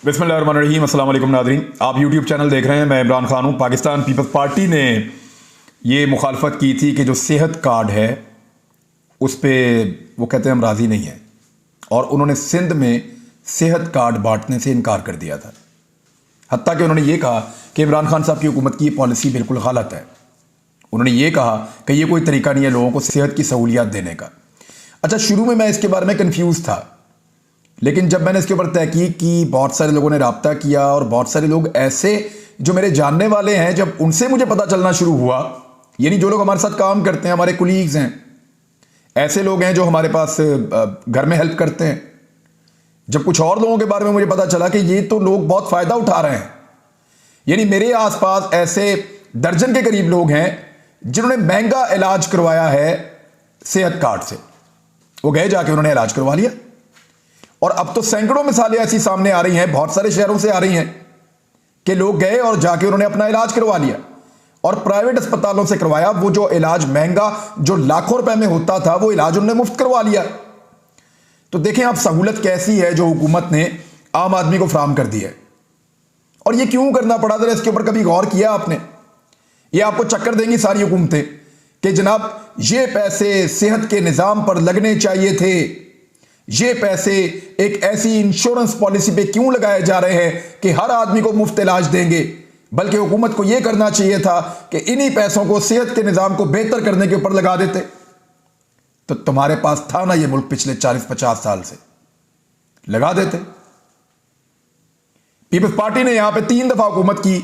बिस्मिल्लाहिर्रहमानिर्रहीम, अस्सलाम वालेकुम नाज़रीन। आप यूट्यूब चैनल देख रहे हैं। मैं इमरान खान हूँ। पाकिस्तान पीपल्स पार्टी ने ये मुखालफत की थी कि जो सेहत कार्ड है उस पर वो कहते हैं हम राज़ी नहीं हैं, और उन्होंने सिंध में सेहत कार्ड बांटने से इनकार कर दिया था। हत्ता कि उन्होंने ये कहा कि इमरान खान साहब की हुकूमत की ये पॉलिसी बिल्कुल गलत है। उन्होंने ये कहा कि ये कोई तरीका नहीं है लोगों को सेहत की सहूलियत देने का। अच्छा, शुरू में मैं इसके बारे में कन्फ्यूज़ था, लेकिन जब मैंने इसके ऊपर तहकीक की, बहुत सारे लोगों ने रब्ता किया, और बहुत सारे लोग ऐसे जो मेरे जानने वाले हैं, जब उनसे मुझे पता चलना शुरू हुआ, यानी जो लोग हमारे साथ काम करते हैं, हमारे कुलीग्स हैं, ऐसे लोग हैं जो हमारे पास घर में हेल्प करते हैं, जब कुछ और लोगों के बारे में मुझे पता चला कि ये तो लोग बहुत फ़ायदा उठा रहे हैं। यानी मेरे आसपास ऐसे दर्जन के करीब लोग हैं जिन्होंने महंगा इलाज करवाया है सेहत कार्ड से। वो गए, जाके उन्होंने इलाज करवा लिया, और अब तो सैकड़ों मिसालें ऐसी सामने आ रही हैं, बहुत सारे शहरों से आ रही हैं कि लोग गए और जाके उन्होंने अपना इलाज करवा लिया, और प्राइवेट अस्पतालों से करवाया। वो जो इलाज महंगा, जो लाखों रुपए में होता था, वो इलाज उन्होंने मुफ्त करवा लिया। तो देखें आप सहूलत कैसी है जो हुकूमत ने आम आदमी को फराहम कर दी है। और ये क्यों करना पड़ा, जरा इसके ऊपर कभी गौर किया आपने? ये आपको चक्कर देंगी सारी हुकूमतें कि जनाब ये पैसे सेहत के निज़ाम पर लगने चाहिए थे, ये पैसे एक ऐसी इंश्योरेंस पॉलिसी पे क्यों लगाए जा रहे हैं कि हर आदमी को मुफ्त इलाज देंगे, बल्कि हुकूमत को यह करना चाहिए था कि इन्हीं पैसों को सेहत के निज़ाम को बेहतर करने के ऊपर लगा देते। तो तुम्हारे पास था ना ये मुल्क पिछले 40-50 साल से, लगा देते। पीपल्स पार्टी ने यहां पे 3 दफा हुकूमत की,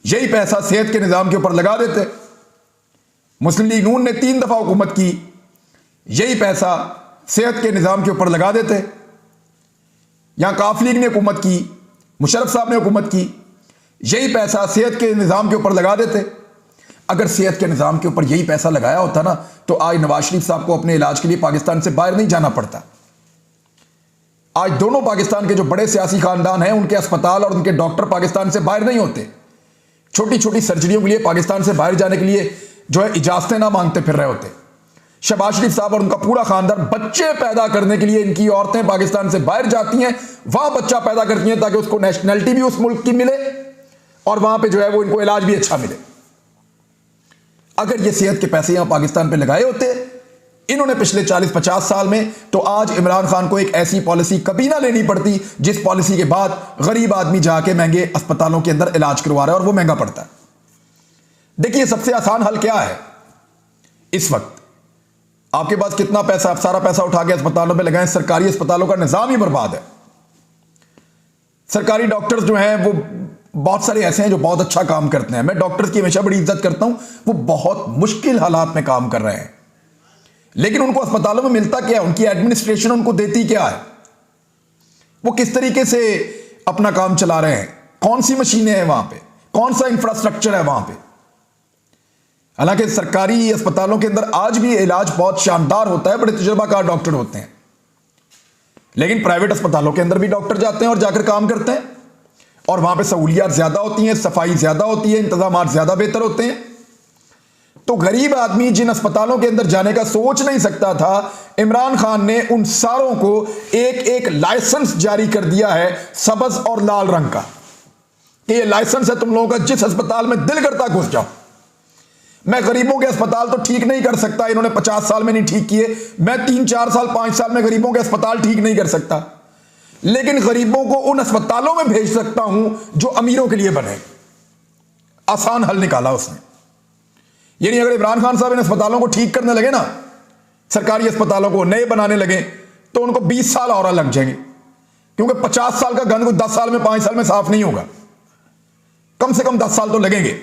यही पैसा सेहत के निज़ाम के ऊपर लगा देते। मुस्लिम लीग नून ने 3 दफा हुकूमत की, यही पैसा सेहत के निज़ाम के ऊपर लगा देते। यहां काफ लीग ने हुकूमत की, मुशर्रफ साहब ने हुकूमत की, यही पैसा सेहत के निज़ाम के ऊपर लगा देते। अगर सेहत के निज़ाम के ऊपर यही पैसा लगाया होता ना, तो आज नवाज शरीफ साहब को अपने इलाज के लिए पाकिस्तान से बाहर नहीं जाना पड़ता। आज दोनों पाकिस्तान के जो बड़े सियासी खानदान हैं, उनके अस्पताल और उनके डॉक्टर पाकिस्तान से बाहर नहीं होते। छोटी छोटी सर्जरियों के लिए पाकिस्तान से बाहर जाने के लिए जो है इजाजतें ना मांगते फिर रहे होते। शहबाज शरीफ साहब और उनका पूरा खानदान बच्चे पैदा करने के लिए, इनकी औरतें पाकिस्तान से बाहर जाती हैं, वहां बच्चा पैदा करती हैं ताकि उसको नेशनैलिटी भी उस मुल्क की मिले, और वहां पे जो है वो इनको इलाज भी अच्छा मिले। अगर ये सेहत के पैसे यहां पाकिस्तान पे लगाए होते इन्होंने पिछले 40-50 साल में, तो आज इमरान खान को एक ऐसी पॉलिसी कभी ना लेनी पड़ती जिस पॉलिसी के बाद गरीब आदमी जाके महंगे अस्पतालों के अंदर इलाज करवा रहा है और वो महंगा पड़ता है। देखिए सबसे आसान हल क्या है इस वक्त? आपके पास कितना पैसा, आप सारा पैसा उठा के अस्पतालों पे लगाएं। सरकारी अस्पतालों का निजाम ही बर्बाद है। सरकारी डॉक्टर्स जो हैं वो बहुत सारे ऐसे हैं जो बहुत अच्छा काम करते हैं। मैं डॉक्टर्स की हमेशा बड़ी इज्जत करता हूं, वो बहुत मुश्किल हालात में काम कर रहे हैं, लेकिन उनको अस्पतालों में मिलता क्या है? उनकी एडमिनिस्ट्रेशन उनको देती क्या है? वो किस तरीके से अपना काम चला रहे हैं? कौन सी मशीनें हैं वहां पे? कौन सा इंफ्रास्ट्रक्चर है वहां पे? हालांकि सरकारी अस्पतालों के अंदर आज भी इलाज बहुत शानदार होता है, बड़े तजुर्बाकार डॉक्टर होते हैं, लेकिन प्राइवेट अस्पतालों के अंदर भी डॉक्टर जाते हैं और जाकर काम करते हैं, और वहां पे सहूलियत ज्यादा होती हैं, सफाई ज्यादा होती है, इंतजाम ज्यादा बेहतर होते हैं। तो गरीब आदमी जिन अस्पतालों के अंदर जाने का सोच नहीं सकता था, इमरान खान ने उन सारों को एक एक लाइसेंस जारी कर दिया है, सब्ज और लाल रंग का, कि ये लाइसेंस है तुम लोगों का, जिस अस्पताल में दिल करता घुस जाओ। मैं गरीबों के अस्पताल तो ठीक नहीं कर सकता, इन्होंने 50 साल में नहीं ठीक किए, मैं 3-4 साल 5 साल में गरीबों के अस्पताल ठीक नहीं कर सकता, लेकिन गरीबों को उन अस्पतालों में भेज सकता हूं जो अमीरों के लिए बने। आसान हल निकाला उसने। यानी अगर इमरान खान साहब इन अस्पतालों को ठीक करने लगे ना, सरकारी अस्पतालों को नए बनाने लगे, तो उनको 20 साल और लग जाएंगे, क्योंकि 50 साल का गंद को 10 साल में 5 साल में साफ नहीं होगा। कम से कम 10 साल तो लगेंगे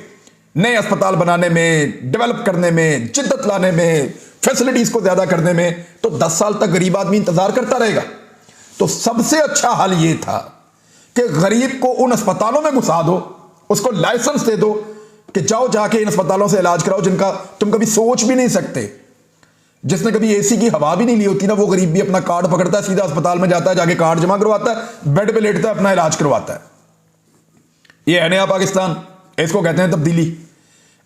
नए अस्पताल बनाने में, डेवलप करने में, जिद्दत लाने में, फैसिलिटीज को ज्यादा करने में। तो 10 साल तक गरीब आदमी इंतजार करता रहेगा। तो सबसे अच्छा हल यह था कि गरीब को उन अस्पतालों में घुसा दो, उसको लाइसेंस दे दो कि जाओ जाके इन अस्पतालों से इलाज कराओ जिनका तुम कभी सोच भी नहीं सकते। जिसने कभी एसी की हवा भी नहीं ली होती ना, वो गरीब भी अपना कार्ड पकड़ता है, सीधा अस्पताल में जाता है, जाके कार्ड जमा करवाता है, बेड पे लेटता है, अपना इलाज करवाता है। ये है नया पाकिस्तान, इसको कहते हैं तब्दीली।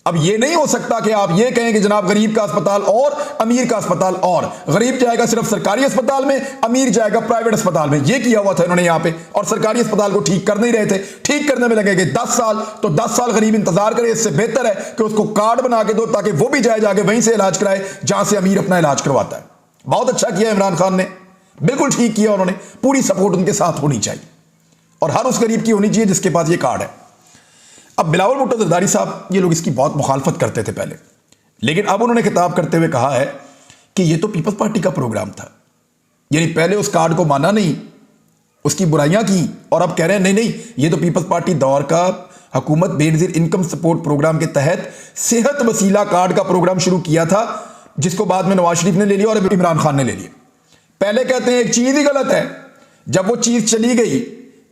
अब ये नहीं हो सकता कि आप ये कहें कि जनाब गरीब का अस्पताल और अमीर का अस्पताल, और गरीब जाएगा सिर्फ सरकारी अस्पताल में, अमीर जाएगा प्राइवेट अस्पताल में। ये किया हुआ था इन्होंने यहां पे, और सरकारी अस्पताल को ठीक कर नहीं रहे थे। ठीक करने में लगेंगे 10 साल, तो 10 साल गरीब इंतजार करे। इससे बेहतर है कि उसको कार्ड बना के दो ताकि वो भी जाए जाके वहीं से इलाज कराए जहां से अमीर अपना इलाज करवाता है। बहुत अच्छा किया इमरान खान ने, बिल्कुल ठीक किया उन्होंने। पूरी सपोर्ट उनके साथ होनी चाहिए, और हर उस गरीब की होनी चाहिए जिसके पास ये कार्ड है। अब बिलावल भुट्टो जरदारी साहब, ये लोग इसकी बहुत मुखालफत करते थे पहले, लेकिन अब उन्होंने खिताब करते हुए कहा है कि ये तो पीपल्स पार्टी का प्रोग्राम था। यानी पहले उस कार्ड को माना नहीं, उसकी बुराइयां की, और अब कह रहे हैं नहीं नहीं, ये तो पीपल्स पार्टी दौर का हुकूमत बेनजीर इनकम सपोर्ट प्रोग्राम के तहत सेहत वसीला कार्ड का प्रोग्राम शुरू किया था, जिसको बाद में नवाज शरीफ ने ले लिया और इमरान खान ने ले लिया। पहले कहते हैं एक चीज ही गलत है, जब वो चीज चली गई,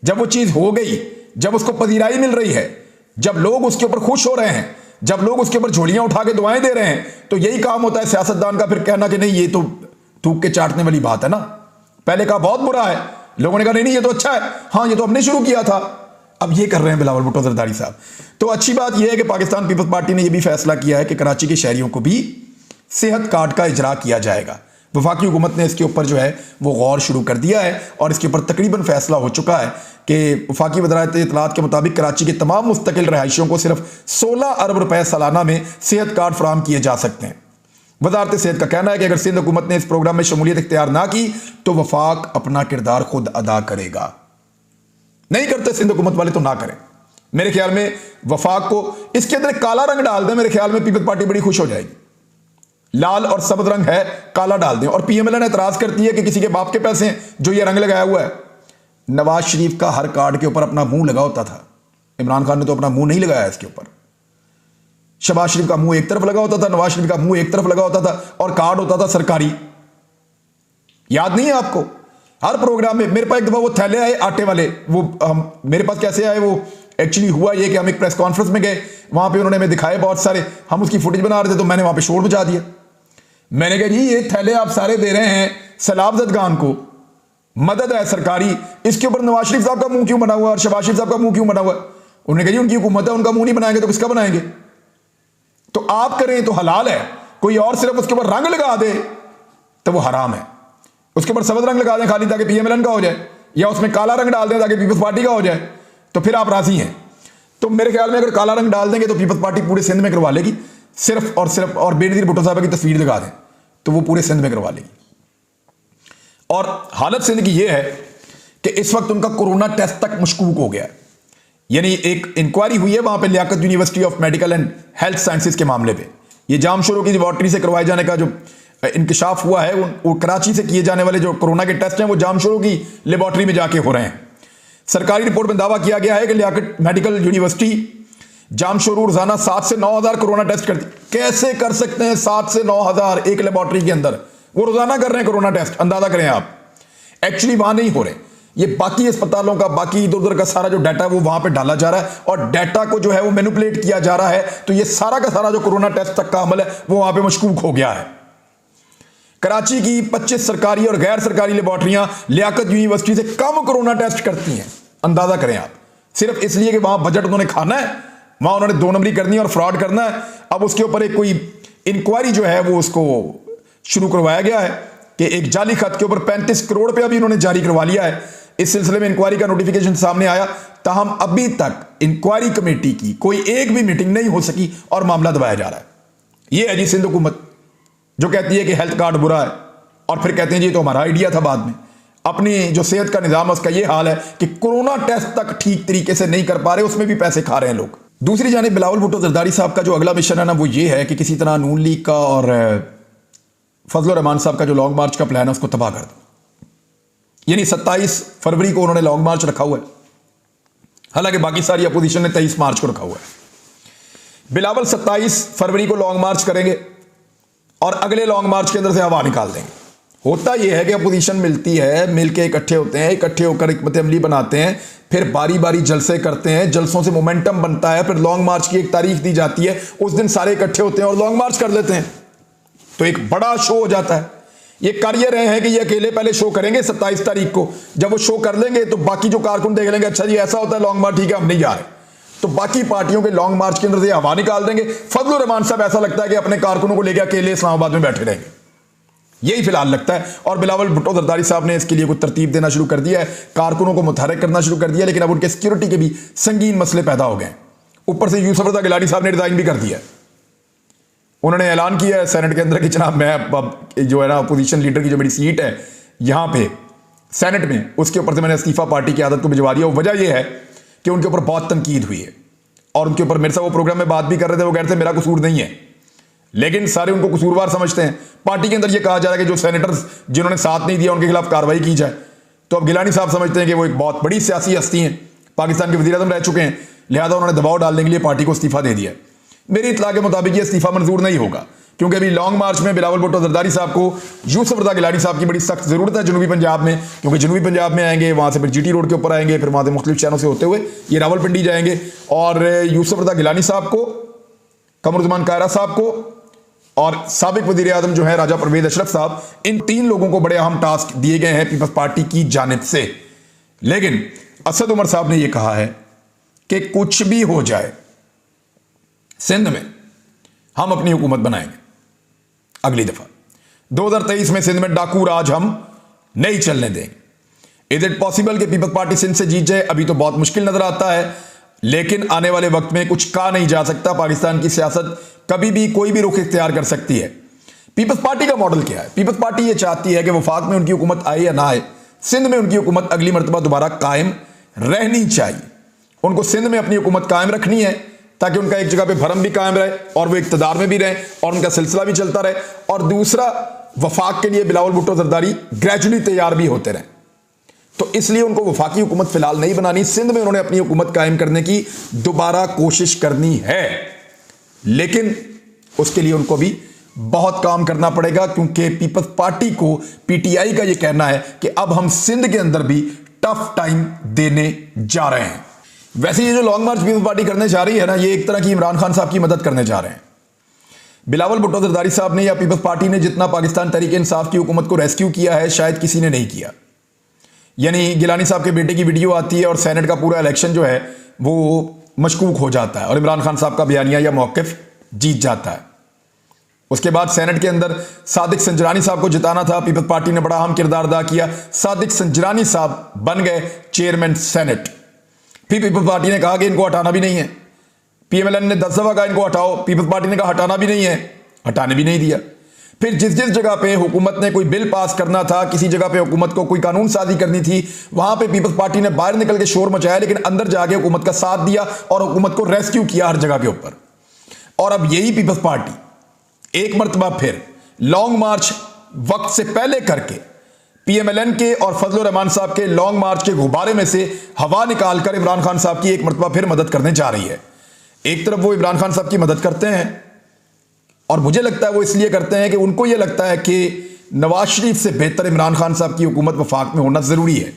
जब वो चीज हो गई, जब उसको पजीराई मिल रही है, जब लोग उसके ऊपर खुश हो रहे हैं, जब लोग उसके ऊपर झोलियां उठा के दुआएं दे रहे हैं, तो यही काम होता है सियासतदान का फिर कहना कि नहीं ये तो थूक के चाटने वाली बात है ना। पहले कहा बहुत बुरा है, लोगों ने कहा नहीं नहीं ये तो अच्छा है, हाँ ये तो हमने शुरू किया था। अब ये कर रहे हैं बिलावल भुट्टो जरदारी साहब। तो अच्छी बात यह है कि पाकिस्तान पीपल्स पार्टी ने यह भी फैसला किया है कि कराची के शहरियों को भी सेहत कार्ड का इजरा किया जाएगा। वफाकी हुकूमत ने इसके ऊपर जो है वो गौर शुरू कर दिया है, और इसके ऊपर तकरीबन फैसला हो चुका है कि वफाकी वज़ारत इत्तलात के मुताबिक कराची के तमाम मुस्तकिल रहायशियों को सिर्फ 16 अरब रुपए सालाना में सेहत कार्ड फराहम किए जा सकते हैं। वजारत सेहत का कहना है कि अगर सिंध हुकूमत ने इस प्रोग्राम में शमूलियत इख्तियार ना की तो वफाक अपना किरदार खुद अदा करेगा। नहीं करते सिंध हुकूमत वाले तो ना करें। मेरे ख्याल में वफाक को इसके अंदर काला रंग डाल दें, मेरे ख्याल में पीपल्स पार्टी बड़ी खुश हो जाएगी। लाल और सब्ज रंग है, काला डाल दें। और पीएमएल एतराज करती है कि किसी के बाप के पैसे हैं जो ये रंग लगाया हुआ है। नवाज शरीफ का हर कार्ड के ऊपर अपना मुंह लगा होता था, इमरान खान ने तो अपना मुंह नहीं लगाया इसके ऊपर। शहबाज शरीफ का मुंह एक तरफ लगा होता था, नवाज शरीफ का मुंह एक तरफ लगा होता था, और कार्ड होता था सरकारी। याद नहीं है आपको? हर प्रोग्राम में मेरे पास एक दफा वो थैले आए आटे वाले, वो मेरे पास कैसे आए, वो एक्चुअली हुआ ये कि हम एक प्रेस कॉन्फ्रेंस में गए, वहां पे उन्होंने हमें दिखाए बहुत सारे, हम उसकी फुटेज बना रहे थे, तो मैंने वहां पे शोर मचा दिया। मैंने कहा जी ये थैले आप सारे दे रहे हैं सैलाब जदगान को, मदद है सरकारी, इसके ऊपर नवाज शरीफ साहब का मुंह क्यों बना हुआ और शहबाज शरीफ साहब का मुंह क्यों बना हुआ? उन्होंने कहा जी उनकी हुकूमत है, उनका मुंह नहीं बनाएंगे तो किसका बनाएंगे? तो आप करें तो हलाल है, कोई और सिर्फ उसके ऊपर रंग लगा दे तो वो हराम है। उसके ऊपर सफेद रंग लगा दें खाली ताकि पीएमएलएन का हो जाए, या उसमें काला रंग डाल दें ताकि पीपल्स पार्टी का हो जाए, तो फिर आप राजी हैं। तो मेरे ख्याल में अगर काला रंग डाल देंगे तो पीपल्स पार्टी पूरे सिंध में करवा लेगी, सिर्फ और बेनजीर भुट्टो साहब की तस्वीर लगा दें तो वो पूरे सिंध में करवा लेगी। और हालत सिंध की यह है कि इस वक्त उनका कोरोना टेस्ट तक मशकूक हो गया है। यानी एक इंक्वायरी हुई है वहां पे Liaquat university of medical and health sciences के मामले पे। ये जामशोरों की लेबॉर्ट्री से करवाए जाने का जो इंकशाफ हुआ है, वो कराची से किए जाने वाले जो कोरोना के टेस्ट हैं वो जामशोरों की लेबॉर्ट्री में जाके हो रहे हैं। सरकारी रिपोर्ट में दावा किया गया है कि लियाकत मेडिकल यूनिवर्सिटी जामशोरू रोजाना 7 से 9 हज़ार कोरोना टेस्ट करती। कैसे कर सकते हैं 7 से 9 हज़ार एक लेबॉर्ट्री के अंदर? वो रोजाना कर रहे हैं कोरोना टेस्ट, अंदाजा करें आप। एक्चुअली वहां नहीं हो रहे, ये बाकी अस्पतालों का, बाकी इधर उधर का सारा जो डाटा वो वहां पे डाला जा रहा है, और डाटा को जो है वो मैनिपुलेट किया जा रहा है। तो ये सारा का सारा जो कोरोना टेस्ट तक का अमल है वो वहां पे मशकूक हो गया है। कराची की 25 सरकारी और गैर सरकारी लेबॉर्ट्रियां लियाकत यूनिवर्सिटी से कम कोरोना टेस्ट करती हैं, अंदाजा करें आप। सिर्फ इसलिए कि वहां बजट उन्होंने खाना है, वहां उन्होंने 2 नंबरी करनी है और फ्रॉड करना है। अब उसके ऊपर एक कोई इंक्वायरी जो है वो उसको शुरू करवाया गया है कि एक जाली खत के ऊपर 35 करोड़ रुपया भी उन्होंने जारी करवा लिया है। इस सिलसिले में इंक्वायरी का नोटिफिकेशन सामने आया, ताहम अभी तक इंक्वायरी कमेटी की कोई एक भी मीटिंग नहीं हो सकी और मामला दबाया जा रहा है। यह है जी सिंध हुकूमत, जो कहती है कि हेल्थ कार्ड बुरा है, और फिर कहते हैं जी तो हमारा आइडिया था बाद में। अपनी जो सेहत का निजाम है उसका यह हाल है कि कोरोना टेस्ट तक ठीक तरीके से नहीं कर पा रहे, उसमें भी पैसे खा रहे हैं लोग। दूसरी जानिब बिलावल भुट्टो जरदारी साहब का जो अगला मिशन है ना, वो ये है कि किसी तरह नून लीग का और फजलुर रहमान साहब का जो लॉन्ग मार्च का प्लान है उसको तबाह कर दो। यानी 27 फरवरी को उन्होंने लॉन्ग मार्च रखा हुआ है, हालांकि बाकी सारी अपोजिशन ने 23 मार्च को रखा हुआ है। बिलावल 27 फरवरी को लॉन्ग मार्च करेंगे और अगले लॉन्ग मार्च के अंदर से हवा निकाल देंगे। होता यह है कि अपोजिशन मिलती है, मिलके इकट्ठे होते हैं, इकट्ठे होकर हिकमत अमली बनाते हैं, फिर बारी बारी जलसे करते हैं, जलसों से मोमेंटम बनता है, फिर लॉन्ग मार्च की एक तारीख दी जाती है, उस दिन सारे इकट्ठे होते हैं और लॉन्ग मार्च कर लेते हैं, तो एक बड़ा शो हो जाता है। ये कर ये रहे हैं कि ये अकेले पहले शो करेंगे 27 तारीख को, जब वो शो कर लेंगे तो बाकी जो कारकुन देख लेंगे अच्छा जी ऐसा होता है लॉन्ग मार्च, ठीक है हम नहीं जा रहे। तो बाकी पार्टियों के लॉन्ग मार्च के अंदर से हवा निकाल देंगे। फजलुर रहमान साहब ऐसा लगता है कि अपने कारकुनों को लेकर अकेले इस्लामाबाद में बैठे रहेंगे, यही फिलहाल लगता है। और बिलावल भुट्टो जरदारी साहब ने इसके लिए कुछ तरतीब देना शुरू कर दिया है, कारकुनों को मुतहर्रिक करना शुरू कर दिया, लेकिन अब उनके सिक्योरिटी के भी संगीन मसले पैदा हो गए। ऊपर से यूसुफ रज़ा गिलानी साहब ने रिजाइन भी कर दिया। उन्होंने ऐलान किया है सेनेट के अंदर कि जनाब मैं अब जो है ना अपोजिशन लीडर की जो मेरी सीट है यहां पे सेनेट में, उसके ऊपर से मैंने इस्तीफा पार्टी की आदत को भिजवा दिया। वजह यह है कि उनके ऊपर बहुत तनकीद हुई है और उनके ऊपर मेरे साथ वो प्रोग्राम में बात भी कर रहे थे, वो कह रहे थे मेरा कसूर नहीं है, लेकिन सारे उनको कसूरवार समझते हैं। पार्टी के अंदर ये कहा जा रहा है कि जो सेनेटर्स जिन्होंने साथ नहीं दिया उनके खिलाफ कार्रवाई की जाए। तो अब गिलानी साहब समझते हैं कि वो एक बहुत बड़ी सियासी हस्ती हैं, पाकिस्तान के वज़ीर आज़म रह चुके हैं, लिहाजा उन्होंने दबाव डालने के लिए पार्टी को इस्तीफा दे दिया। मेरी इत्तला के मुताबिक ये इस्तीफा मंजूर नहीं होगा, क्योंकि अभी लॉन्ग मार्च में बिलावल भुट्टो जरदारी साहब को यूसुफ रज़ा गिलानी साहब की बड़ी सख्त जरूरत है जनूबी पंजाब में, क्योंकि जनूबी पंजाब में आएंगे, वहां से फिर जीटी रोड के ऊपर आएंगे, फिर वहां से मुख्तलिफ शहरों से होते हुए ये रावलपिंडी जाएंगे। और यूसुफ रज़ा गिलानी साहब को, कमरुज़्ज़मान कायरा साहब को और साबिक वज़ीर आज़म जो है राजा परवेज अशरफ साहब, इन 3 लोगों को बड़े अहम टास्क दिए गए हैं पीपल्स पार्टी की जानिब से। लेकिन असद उमर साहब ने यह कहा है कि कुछ भी हो जाए सिंध में हम अपनी हुकूमत बनाएंगे अगली दफा। 2023 में सिंध में डाकू राज हम नहीं चलने देंगे। इज इट पॉसिबल कि पीपल्स पार्टी सिंध से जीत जाए? अभी तो बहुत मुश्किल नजर आता है, लेकिन आने वाले वक्त में कुछ कहा नहीं जा सकता। पाकिस्तान की सियासत कभी भी कोई भी रुख इख्तियार कर सकती है। पीपल्स पार्टी का मॉडल क्या है? पीपल्स पार्टी ये चाहती है कि वफाक में उनकी हुकूमत आए या ना आए, सिंध में उनकी हुकूमत अगली मरतबा दोबारा कायम रहनी चाहिए। उनको सिंध में अपनी हुकूमत कायम रखनी है ताकि उनका एक जगह पे भरम भी कायम रहे और वो इक्तदार में भी रहे और उनका सिलसिला भी चलता रहे। और दूसरा, वफाक के लिए बिलावल भुट्टो जरदारी ग्रेजुअली तैयार भी होते रहे। तो इसलिए उनको वफाकी हुकूमत फिलहाल नहीं बनानी, सिंध में उन्होंने अपनी हुकूमत कायम करने की दोबारा कोशिश करनी है, लेकिन उसके लिए उनको भी बहुत काम करना पड़ेगा, क्योंकि पीपल्स पार्टी को, पीटीआई का यह कहना है कि अब हम सिंध के अंदर भी टफ टाइम देने जा रहे हैं। वैसे ये जो लॉन्ग मार्च पीपल्स पार्टी करने जा रही है ना, ये एक तरह की इमरान खान साहब की मदद करने जा रहे हैं। बिलावल भुट्टो जरदारी साहब ने या पीपल्स पार्टी ने जितना पाकिस्तान तहरीक इंसाफ की हुकूमत को रेस्क्यू किया है, शायद किसी ने नहीं किया। यानी गिलानी साहब के बेटे की वीडियो आती है और सेनेट का पूरा इलेक्शन जो है वो मशकूक हो जाता है और इमरान खान साहब का बयानिया या मौक़िफ़ जीत जाता है। उसके बाद सेनेट के अंदर सादिक संजरानी साहब को जिताना था, पीपल्स पार्टी ने बड़ा अहम किरदार अदा किया, सादिक संजरानी साहब बन गए चेयरमैन सेनेट। फिर पीपल्स पार्टी ने कहा कि इनको हटाना भी नहीं है, पीएमएलएन ने 10 दफा कहा इनको हटाओ, पीपल्स पार्टी ने कहा हटाना भी नहीं है, हटाने भी नहीं दिया। फिर जिस जिस जगह पे हुकूमत ने कोई बिल पास करना था, किसी जगह पे हुकूमत को कोई कानून साजी करनी थी, वहां पे पीपल्स पार्टी ने बाहर निकल के शोर मचाया, लेकिन अंदर जाके हुकूमत का साथ दिया और हुकूमत को रेस्क्यू किया हर जगह के ऊपर। और अब यही पीपल्स पार्टी एक मरतबा फिर लॉन्ग मार्च वक्त से पहले करके पीएमएलएन के और फजलुर रहमान साहब के लॉन्ग मार्च के गुब्बारे में से हवा निकालकर इमरान खान साहब की एक मरतबा फिर मदद करने जा रही है। एक तरफ वो इमरान खान साहब की मदद करते हैं और मुझे लगता है वो इसलिए करते हैं कि उनको ये लगता है कि नवाज शरीफ से बेहतर इमरान खान साहब की हुकूमत वफाक में होना ज़रूरी है।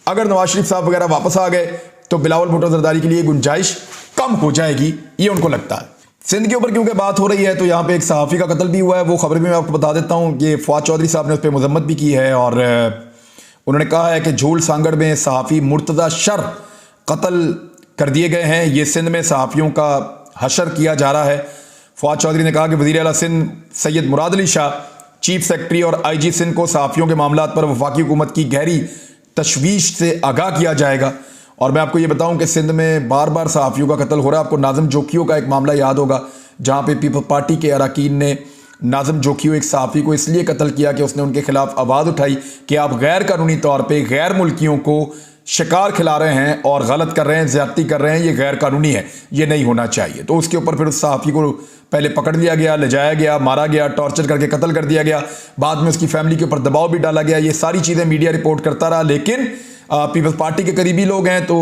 अगर नवाज शरीफ साहब वगैरह वापस आ गए तो बिलावल भुट्टो जरदारी के लिए गुंजाइश कम हो जाएगी, ये उनको लगता है। सिंध के ऊपर क्योंकि बात हो रही है तो यहाँ पे एक सहाफ़ी का कत्ल भी हुआ है, वो खबर भी मैं आपको बता देता हूँ। ये फवाद चौधरी साहब ने उस पर मजम्मत भी की है और उन्होंने कहा है कि झूल सांगड़ में सहाफ़ी मुर्तज़ा शर कत्ल कर दिए गए हैं। ये सिंध में सहाफ़ियों का हशर किया जा रहा है। फवाद चौधरी ने कहा कि वज़ीर आला सिंध सैयद मुराद अली शाह, चीफ सेक्रेटरी और आईजी सिंध को सहाफ़ियों के मामलात पर वफाकी हुकूमत की गहरी तशवीश से आगाह किया जाएगा। और मैं आपको ये बताऊं कि सिंध में बार बार सहाफ़ियों का कत्ल हो रहा है। आपको नाज़िम जोखियों का एक मामला याद होगा, जहां पे पीपल्स पार्टी के अरकान ने नाज़िम जोखियों एक सहाफ़ी को इसलिए कत्ल किया कि उसने उनके खिलाफ आवाज़ उठाई कि आप गैर कानूनी तौर पर गैर मुल्कियों को शिकार खिला रहे हैं और गलत कर रहे हैं, ज़्यादती कर रहे हैं, ये गैर कानूनी है, ये नहीं होना चाहिए। तो उसके ऊपर फिर उस सहाफ़ी को पहले पकड़ लिया गया, ले जाया गया, मारा गया, टॉर्चर करके कत्ल कर दिया गया। बाद में उसकी फैमिली के ऊपर दबाव भी डाला गया। ये सारी चीज़ें मीडिया रिपोर्ट करता रहा, लेकिन पीपल्स पार्टी के करीबी लोग हैं तो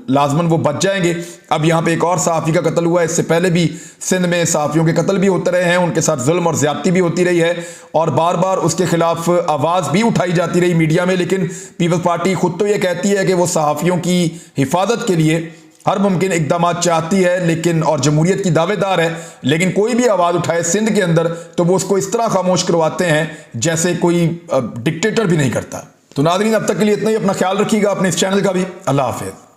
लाजमन वो बच जाएंगे। अब यहाँ पे एक और सहाफ़ी का कत्ल हुआ है। इससे पहले भी सिंध में सहाफ़ियों के कत्ल भी होते रहे हैं, उनके साथ जुल्म और ज़्यादती भी होती रही है और बार बार उसके खिलाफ आवाज़ भी उठाई जाती रही मीडिया में। लेकिन पीपल्स पार्टी खुद तो ये कहती है कि वो सहाफ़ियों की हिफाजत के लिए हर मुमकिन इकदाम चाहती है, लेकिन और जमहूरियत की दावेदार है, लेकिन कोई भी आवाज़ उठाए सिंध के अंदर तो वो उसको इस तरह खामोश करवाते हैं जैसे कोई डिक्टेटर भी नहीं करता। तो नाज़रीन, अब तक के लिए इतना ही। अपना ख्याल रखिएगा, अपने इस चैनल का भी। अल्लाह हाफ़िज़।